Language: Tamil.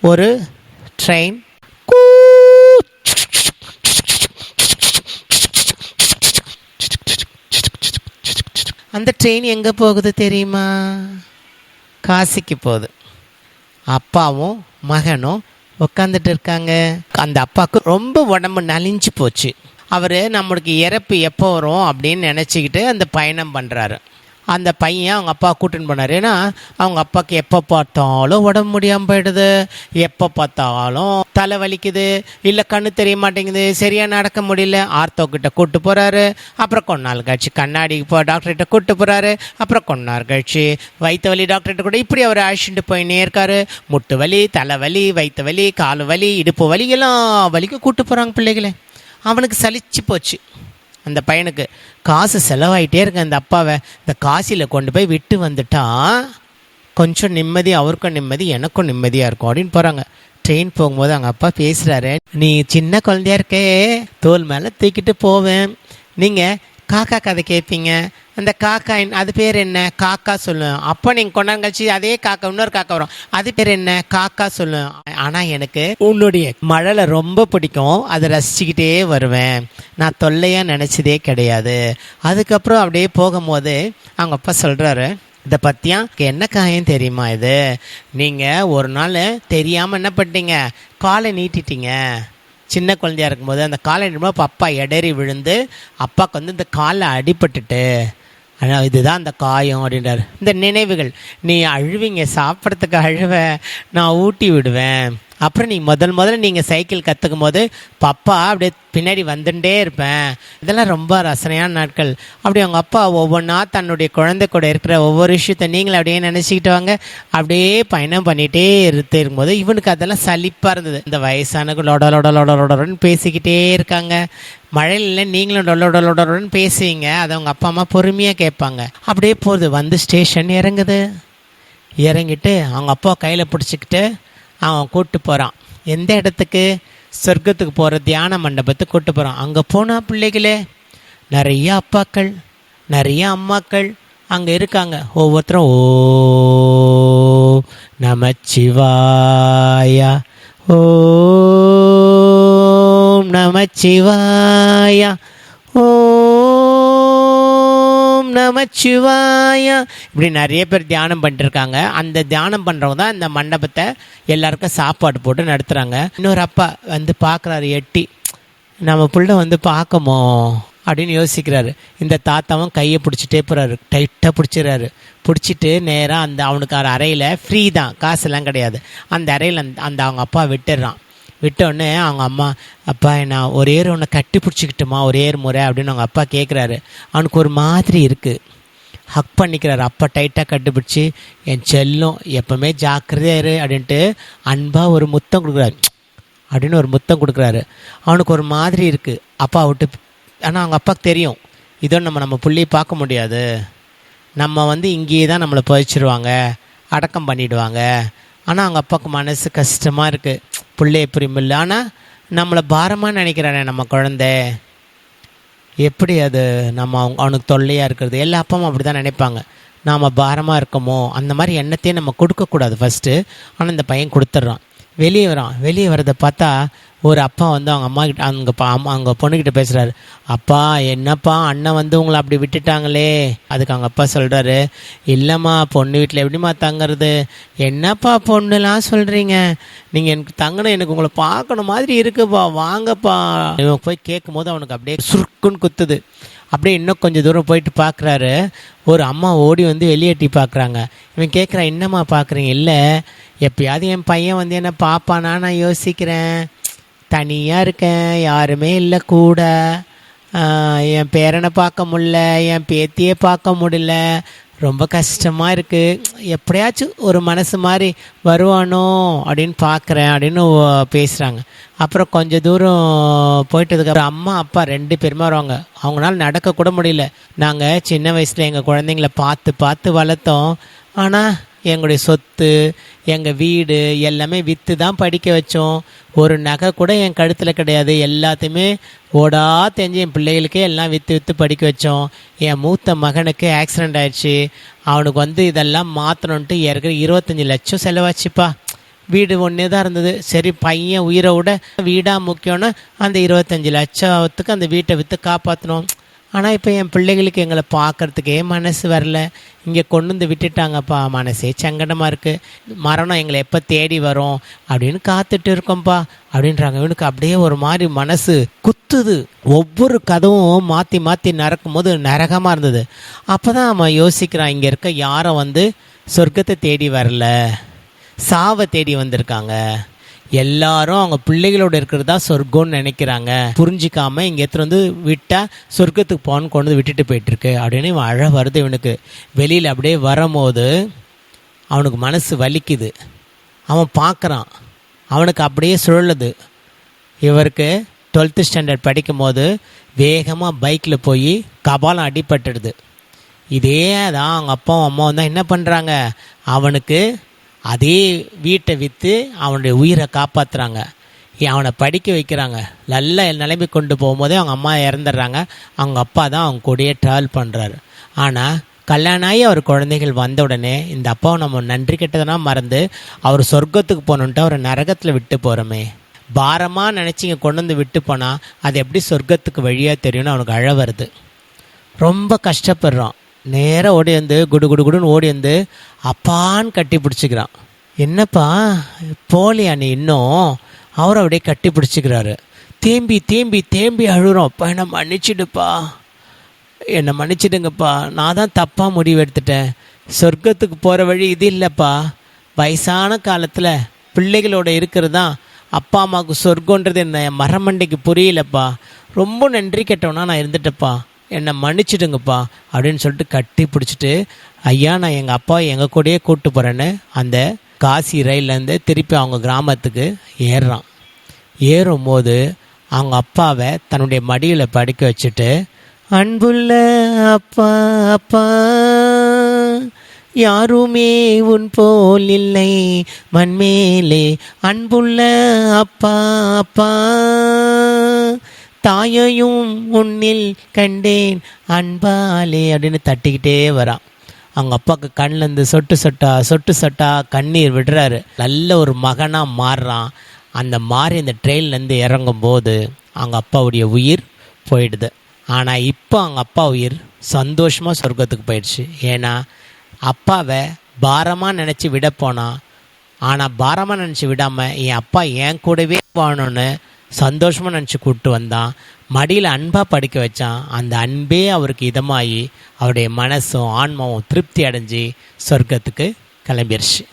ஒரு ட்ரெயின் அந்த ட்ரெயின் எங்கே போகுது தெரியுமா? காசிக்கு போகுது. அப்பாவும் மகனும் உட்காந்துட்டு இருக்காங்க. அந்த அப்பாவுக்கு ரொம்ப உடம்பு நலிஞ்சு போச்சு. அவர் நம்மளுக்கு இறப்பு எப்போ வரும் அப்படின்னு நினச்சிக்கிட்டு அந்த பயணம் பண்ணுறாரு. அந்த பையன் அவங்க அப்பா கூட்டின்னு போனார். ஏன்னா அவங்க அப்பாவுக்கு எப்போ பார்த்தாலும் உடம்பு முடியாமல் போயிடுது, எப்போ பார்த்தாலும் தலை வலிக்குது, இல்லை கண்ணு தெரிய மாட்டேங்குது, சரியாக நடக்க முடியல. ஆர்த்தோக்கிட்ட கூப்பிட்டு போகிறாரு. அப்புறம் கொஞ்ச நாள் கழிச்சு கண்ணாடிக்கு டாக்டர்கிட்ட கூப்பிட்டு போகிறாரு. அப்புறம் கொஞ்ச நாள் கழிச்சு வயிற்று வலி டாக்டர்கிட்ட கூட இப்படி அவர் அழைச்சிட்டு போயின்னே இருக்காரு. முட்டு வலி, தலை வலி, வயிற்று வலி, கால் வலி, இடுப்பு வலி, எல்லாம் வலிக்கும் கூப்பிட்டு போகிறாங்க பிள்ளைகளே. அவனுக்கு சலிச்சு போச்சு. அந்த பையனுக்கு காசு செலவாயிட்டே இருக்கு. அந்த அப்பாவை இந்த காசியில் கொண்டு போய் விட்டு வந்துட்டா கொஞ்சம் நிம்மதி, அவருக்கும் நிம்மதி, எனக்கும் நிம்மதியாக இருக்கும் அப்படின்னு போகிறாங்க. ட்ரெயின் போகும்போது அவங்க அப்பா பேசுகிறாரு, நீ சின்ன குழந்தையா இருக்கே, தோல் மேலே தூக்கிட்டு போவேன், நீங்கள் காக்கா கதை கேட்பீங்க, அந்த காக்கா அது பேர் என்ன, காக்கா சொல்லுவேன். அப்போ நீங்கள் கொண்டாந்து கழிச்சு அதே காக்கா இன்னொரு காக்கா வரும், அது பேர் என்ன, காக்கா சொல்லுவேன். ஆனால் எனக்கு உன்னுடைய மழலை ரொம்ப பிடிக்கும், அதை ரசிச்சுக்கிட்டே வருவேன், நான் தொல்லையாக நினச்சதே கிடையாது. அதுக்கப்புறம் அப்படியே போகும்போது அவங்க அப்பா சொல்கிறாரு, இதை பற்றியா என்ன காயம் தெரியுமா, இது நீங்கள் ஒரு நாள் தெரியாமல் என்ன பண்ணிட்டீங்க, காலை நீட்டிட்டீங்க. சின்ன குழந்தையா இருக்கும்போது அந்த காலை நீட்டும்போது அப்பா இடறி விழுந்து அப்பாவுக்கு வந்து இந்த காலில் அடிபட்டுட்டு, ஆனால் இதுதான் அந்த காயம் அப்படின்றார். இந்த நினைவுகள், நீ அழுவீங்க, சாப்பிட்றதுக்கு அழுவ, நான் ஊட்டி விடுவேன். அப்புறம் நீ முதல்ல நீங்கள் சைக்கிள் கற்றுக்கும் போது பப்பா அப்படியே பின்னாடி வந்துட்டே இருப்பேன். இதெல்லாம் ரொம்ப ரசனையான நாட்கள். அப்படி அவங்க அப்பா ஒவ்வொன்றா தன்னுடைய குழந்தை கூட இருக்கிற ஒவ்வொரு விஷயத்த நீங்களும் அப்படியே நினச்சிக்கிட்டு வாங்க. அப்படியே பயணம் பண்ணிகிட்டே இருக்கும்போது இவனுக்கு அதெல்லாம் சலிப்பாக இருந்தது. இந்த வயசானவங்க லொடன்னு பேசிக்கிட்டே இருக்காங்க. மழையில் நீங்களும் லொடன்னு பேசுவீங்க, அதை அவங்க அப்பா அம்மா பொறுமையாக கேட்பாங்க. அப்படியே போகுது. வந்து ஸ்டேஷன் இறங்கிட்டு அவங்க அப்பா கையில் பிடிச்சிக்கிட்டு அவன் கூப்பிட்டு போகிறான். எந்த இடத்துக்கு? சொர்க்கத்துக்கு போகிற தியான மண்டபத்துக்கு கூப்பிட்டு போகிறான். அங்கே போனால் பிள்ளைகளே நிறைய அப்பாக்கள், நிறைய அம்மாக்கள் அங்கே இருக்காங்க. ஒவ்வொருத்தரும் ஓ நமச்சிவாயா, ஓம் நமச்சிவாயா, ஓம் நமச்சிவாயா, இப்படி நிறைய பேர் தியானம் பண்ணிட்டுருக்காங்க. அந்த தியானம் பண்ணுறவங்க தான் இந்த மண்டபத்தை எல்லாருக்கும் சாப்பாடு போட்டு நடத்துகிறாங்க. இன்னொரு அப்பா வந்து பார்க்குறாரு, எட்டி நம்ம பிள்ளை வந்து பார்க்கமோ அப்படின்னு யோசிக்கிறாரு. இந்த தாத்தாவும் கையை பிடிச்சிட்டே போகிறாரு, டைட்டாக பிடிச்சிடறாரு. பிடிச்சிட்டு நேராக அந்த அவனுக்கு அறையில் ஃப்ரீ தான், காசுலாம் கிடையாது. அந்த அறையில் அந்த அவங்க அப்பா விட்டுடுறான். விட்டோடனே அவங்க அம்மா, அப்பா நான் ஒரே ஒன்று கட்டி பிடிச்சிக்கிட்டுமா ஒரே முறை அப்படின்னு அவங்க அப்பா கேட்குறாரு. அவனுக்கு ஒரு மாதிரி இருக்குது. ஹக் பண்ணிக்கிறாரு. அப்பா டைட்டாக கட்டுப்பிடிச்சி, என் செல்லம் எப்போவுமே ஜாக்கிரதையாக இரு அப்படின்ட்டு அன்பாக ஒரு முத்தம் கொடுக்குறாரு. அப்படின்னு ஒரு முத்தம் கொடுக்குறாரு. அவனுக்கு ஒரு மாதிரி இருக்குது அப்பா விட்டு. ஆனால் அவங்க அப்பாவுக்கு தெரியும், இதோ நம்ம புள்ளையை பார்க்க முடியாது, நம்ம வந்து இங்கேயே தான் நம்மளை புதைச்சிருவாங்க, அடக்கம் பண்ணிவிடுவாங்க. ஆனால் அவங்க அப்பாவுக்கு மனசு கஷ்டமாக இருக்குது, பிள்ளைய புரியுமில்ல. ஆனால் நம்மளை பாரமாக நினைக்கிறானே நம்ம குழந்தை, எப்படி அது நம்ம அவனுக்கு தொல்லையாக இருக்கிறது. எல்லா அப்பாவும் அப்படி தான் நினைப்பாங்க, நாம் பாரமாக இருக்கமோ. அந்த மாதிரி எண்ணத்தையே நம்ம கொடுக்கக்கூடாது ஃபஸ்ட்டு. ஆனால் இந்த பையன் கொடுத்துட்றான். வெளியே வரதை பார்த்தா ஒரு அப்பா வந்து அவங்க அம்மா கிட்ட அவங்க பொண்ணுக்கிட்ட பேசுகிறாரு. அப்பா என்னப்பா அண்ணன் வந்து உங்களை அப்படி விட்டுட்டாங்களே. அதுக்கு அவங்க அப்பா சொல்கிறாரு, இல்லைம்மா பொண்ணு வீட்டில் எப்படிம்மா தங்குறது, என்னப்பா பொண்ணுலாம் சொல்கிறீங்க, நீங்கள் எனக்கு தங்கணும், எனக்கு உங்களை பார்க்கணும் மாதிரி இருக்குப்பா, வாங்கப்பா. இவன் போய் கேட்கும் போது அவனுக்கு அப்படியே சுருக்குன்னு குத்துது. அப்படியே இன்னும் கொஞ்சம் தூரம் போயிட்டு பார்க்குறாரு. ஒரு அம்மா ஓடி வந்து வெளியேட்டி பார்க்குறாங்க. இவன் கேட்குறான், என்னம்மா பார்க்குறீங்க? இல்லை, எப்பயாவது என் பையன் வந்து என்ன பார்ப்பானா நான் யோசிக்கிறேன், தனியாக இருக்கேன், யாருமே இல்லை கூட, என் பேரனை பார்க்க முடியல, என் பேத்தியே பார்க்க முடியல, ரொம்ப கஷ்டமாக இருக்குது, எப்படியாச்சும் ஒரு மனசு மாதிரி வருவானோ அப்படின்னு பார்க்குறேன் அப்படின்னு பேசுகிறாங்க. அப்புறம் கொஞ்சம் தூரம் போயிட்டதுக்கப்புறம் அம்மா அப்பா 2 பேருமே வருவாங்க. அவங்களால நடக்கக்கூட முடியல. நாங்கள் சின்ன வயசில் எங்கள் குழந்தைங்கள பார்த்து வளர்த்தோம். ஆனால் எங்களுடைய சொத்து, எங்கள் வீடு எல்லாமே விற்று தான் படிக்க வச்சோம். ஒரு நகை கூட என் கழுத்தில் கிடையாது. எல்லாத்தையுமே ஓடா தெரிஞ்சு என் பிள்ளைகளுக்கே எல்லாம் விற்று படிக்க வச்சோம். என் மூத்த மகனுக்கு ஆக்சிடெண்ட் ஆயிடுச்சு. அவனுக்கு வந்து இதெல்லாம் மாற்றணுன்ட்டு 25 லட்சம் செலவாச்சுப்பா. வீடு ஒன்றே தான் இருந்தது. சரி பையன் உயிரை விட வீடாக முக்கியம்னு அந்த 25 லட்சத்துக்கு அந்த வீட்டை விற்று காப்பாற்றணும். ஆனால் இப்போ என் பிள்ளைகளுக்கு எங்களை பார்க்குறதுக்கே மனசு வரல. இங்கே கொண்டு வந்து விட்டுட்டாங்கப்பா, மனசே சங்கடமாக இருக்குது. மரணம் எங்களை எப்போ தேடி வரும் அப்படின்னு காத்துட்டு இருக்கோம்ப்பா அப்படின்றாங்க. இவனுக்கு அப்படியே ஒரு மாதிரி மனசு குத்துது. ஒவ்வொரு கதவும் மாற்றி மாற்றி நடக்கும் போது நரகமாக இருந்தது. அப்போ தான் அவன் யோசிக்கிறான், இங்கே இருக்க யாரும் சொர்க்கத்தை தேடி வரல, சாவை தேடி வந்திருக்காங்க. எல்லாரும் அவங்க பிள்ளைகளோட இருக்கிறதா சொர்க்கம்னு நினைக்கிறாங்க. புரிஞ்சிக்காம இங்கே எடுத்துகிட்டு விட்டால் சொர்க்கத்துக்கு போகணுன்னு கொண்டு வந்து விட்டுட்டு போயிட்டுருக்கு அப்படின்னு இவன் அழ வருது. இவனுக்கு வெளியில் அப்படியே வரும்போது அவனுக்கு மனசு வலிக்குது. அவன் பார்க்குறான், அவனுக்கு அப்படியே சுழலுது. இவருக்கு 12th ஸ்டாண்டர்ட் படிக்கும் போது வேகமாக பைக்கில் போய் கபாலம் அடிபட்டுடுது. இதே தான் அவங்க அப்பாவும் அம்மாவும் தான் என்ன பண்ணுறாங்க, அவனுக்கு அதே வீட்டை விற்று அவனுடைய உயிரை காப்பாற்றுறாங்க. அவனை படிக்க வைக்கிறாங்க. நல்ல நிலைமை கொண்டு போகும்போதே அவங்க அம்மா இறந்துடுறாங்க. அவங்க அப்பா தான் அவங்க கூடயே ட்ராவல் பண்ணுறாரு. ஆனால் கல்யாணம் ஆகி அவர் குழந்தைகள் வந்த உடனே இந்த அப்பாவை நம்ம நன்றி கெட்டதனா மறந்து அவர் சொர்க்கத்துக்கு போகணுன்ட்டு அவரை நரகத்தில் விட்டு போகிறோமே, பாரமாக நினச்சி இங்கே கொண்டு வந்து விட்டு போனால் அது எப்படி சொர்க்கத்துக்கு வழியாக தெரியும்னு அவனுக்கு அழ வருது. ரொம்ப கஷ்டப்படுறான். நேராக ஓடி வந்து குடு குடு குடுன்னு ஓடி வந்து அப்பான்னு கட்டி பிடிச்சிக்கிறான். என்னப்பா போலியா நீ இன்னும்? அவரை அப்படியே கட்டி பிடிச்சிக்கிறாரு. தேம்பி தேம்பி தேம்பி அழுகிறோம். அப்பா என்னை மன்னிச்சிடுப்பா, என்னை மன்னிச்சிடுங்கப்பா, நான் தான் தப்பாக முடிவு எடுத்துட்டேன். சொர்க்கத்துக்கு போகிற வழி இது இல்லைப்பா. வயசான காலத்தில் பிள்ளைகளோட இருக்கிறது தான் அப்பா அம்மாவுக்கு சொர்க்கன்றது என்ன மரமண்டைக்கு புரியலப்பா. ரொம்ப நன்றி கெட்டவனா நான் இருந்துட்டப்பா, என்னை மன்னிச்சிடுங்கப்பா அப்படின்னு சொல்லிட்டு கட்டி பிடிச்சிட்டு, ஐயா நான் எங்கள் அப்பா எங்கள் கூடயே கூப்பிட்டு போகிறேன்னு அந்த காசி ரயிலேருந்து திருப்பி அவங்க கிராமத்துக்கு ஏறுறான். ஏறும்போது அவங்க அப்பாவை தன்னுடைய மடியில் படுக்க வச்சுட்டு, அன்புள்ள அப்பா அப்பா, யாருமே உன் போல் இல்லை மண்மேலே, அன்புள்ள அப்பா அப்பா, தாயையும் உன்னில் கண்டேன் அன்பாலே அப்படின்னு தட்டிக்கிட்டே வரான். அவங்க அப்பாவுக்கு கண்ணிலேருந்து சொட்டு சொட்டா கண்ணீர் விடுறாரு. நல்ல ஒரு மகனாக மாறுறான். அந்த மாறி அந்த ட்ரெயின்லேருந்து இறங்கும்போது அவங்க அப்பாவுடைய உயிர் போயிடுது. ஆனால் இப்போ அவங்க அப்பா உயிர் சந்தோஷமாக சொர்க்கத்துக்கு போயிடுச்சு. ஏன்னா அப்பாவை பாரமாக நினச்சி விட போனான். ஆனால் பாரமாக நினச்சி விடாமல் என் அப்பா என் கூடவே வாழணும்னு சந்தோஷமாக நினச்சி கூப்பிட்டு வந்தான். மடியில் அன்பாக படிக்க வச்சான். அந்த அன்பே அவருக்கு இதமாகி அவருடைய மனசும் ஆன்மாவும் திருப்தி அடைஞ்சி சொர்க்கத்துக்கு கிளம்பிடுச்சு.